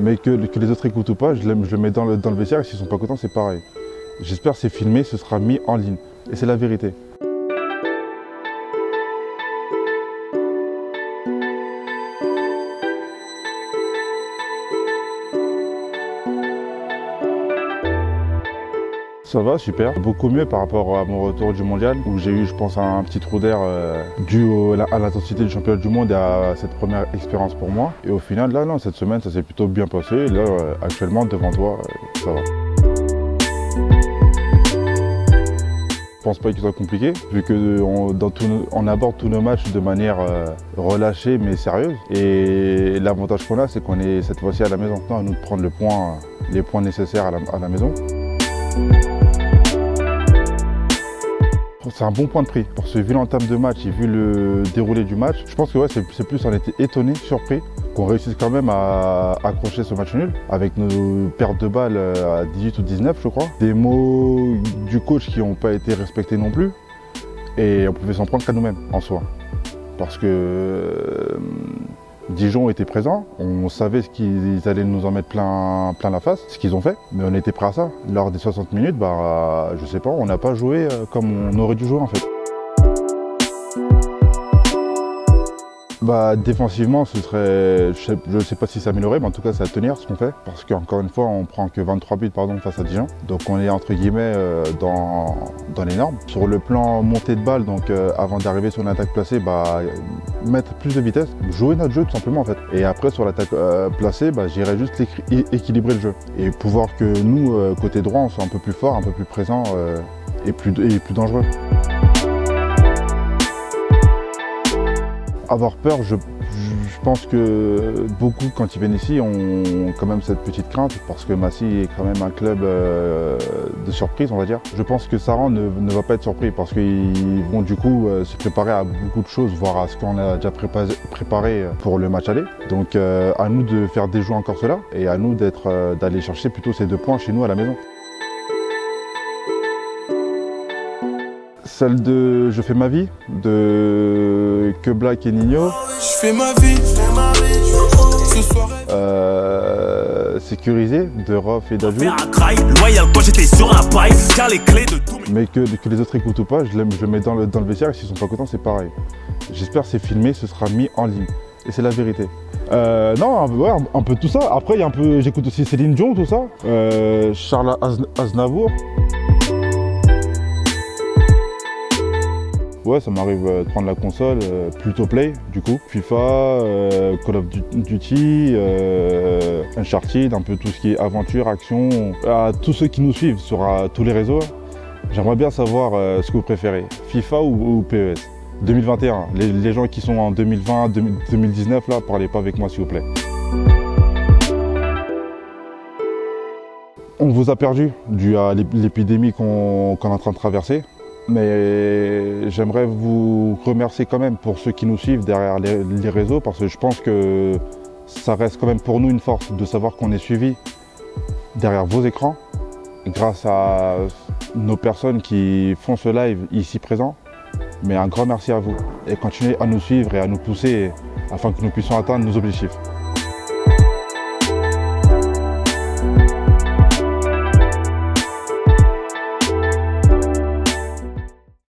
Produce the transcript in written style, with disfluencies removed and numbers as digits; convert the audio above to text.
Mais que les autres écoutent ou pas, je le mets dans le vestiaire et s'ils sont pas contents, c'est pareil. J'espère que c'est filmé, ce sera mis en ligne. Et c'est la vérité. Ça va, super. Beaucoup mieux par rapport à mon retour du mondial, où j'ai eu, je pense, un petit trou d'air dû à l'intensité du championnat du monde et à cette première expérience pour moi. Et au final, là, non, cette semaine, ça s'est plutôt bien passé. Là, actuellement, devant toi, ça va. Je pense pas qu'il soit compliqué, vu qu'on aborde tous nos matchs de manière relâchée mais sérieuse. Et l'avantage qu'on a, c'est qu'on est cette fois-ci à la maison. À nous de prendre les points nécessaires à la maison. C'est un bon point de prix. Pour ce vu l'entame de match et vu le déroulé du match, je pense que ouais, c'est plus on était étonné, surpris, qu'on réussisse quand même à accrocher ce match nul avec nos pertes de balles à 18 ou 19, je crois. Des mots du coach qui n'ont pas été respectés non plus. Et on pouvait s'en prendre qu'à nous-mêmes, en soi. Parce que Dijon était présent, on savait qu'ils allaient nous en mettre plein la face, ce qu'ils ont fait, mais on était prêt à ça. Lors des 60 minutes, je sais pas, on n'a pas joué comme on aurait dû jouer en fait. Défensivement, ce serait, je ne sais pas si ça améliorerait, mais en tout cas, c'est à tenir ce qu'on fait. Parce qu'encore une fois, on prend que 23 buts face à Dijon. Donc on est entre guillemets dans les normes. Sur le plan montée de balle, donc avant d'arriver sur une attaque placée, mettre plus de vitesse, jouer notre jeu tout simplement en fait. Et après sur l'attaque placée, j'irais juste équilibrer le jeu. Et pouvoir que nous, côté droit, on soit un peu plus fort, un peu plus présent et plus dangereux. Avoir peur, je pense que beaucoup, quand ils viennent ici, ont quand même cette petite crainte parce que Massy est quand même un club de surprise, on va dire. Je pense que Saran ne va pas être surpris parce qu'ils vont du coup se préparer à beaucoup de choses, voire à ce qu'on a déjà préparé pour le match aller. Donc à nous de faire déjouer encore cela et à nous d'aller chercher plutôt ces 2 points chez nous à la maison. Celle de Je fais ma vie, de Que Black et Nino. Je fais ma vie, ce soir. Sécurisé, de Rof et Dadju. Mais que les autres écoutent ou pas, je le mets dans le vestiaire et s'ils sont pas contents, c'est pareil. J'espère que c'est filmé, ce sera mis en ligne. Et c'est la vérité. Non, ouais, un peu tout ça. Après, il y a un peu, j'écoute aussi Céline Dion, tout ça. Charles Aznavour. Ouais, ça m'arrive de prendre la console, plutôt Play du coup, FIFA, Call of Duty, Uncharted, un peu tout ce qui est aventure, action. À tous ceux qui nous suivent sur tous les réseaux, j'aimerais bien savoir ce que vous préférez, FIFA ou PES 2021. Les gens qui sont en 2020, 2019, là, parlez pas avec moi s'il vous plaît. On vous a perdu dû à l'épidémie qu'on est en train de traverser. Mais j'aimerais vous remercier quand même pour ceux qui nous suivent derrière les réseaux parce que je pense que ça reste quand même pour nous une force de savoir qu'on est suivi derrière vos écrans grâce à nos personnes qui font ce live ici présent. Mais un grand merci à vous et continuez à nous suivre et à nous pousser afin que nous puissions atteindre nos objectifs.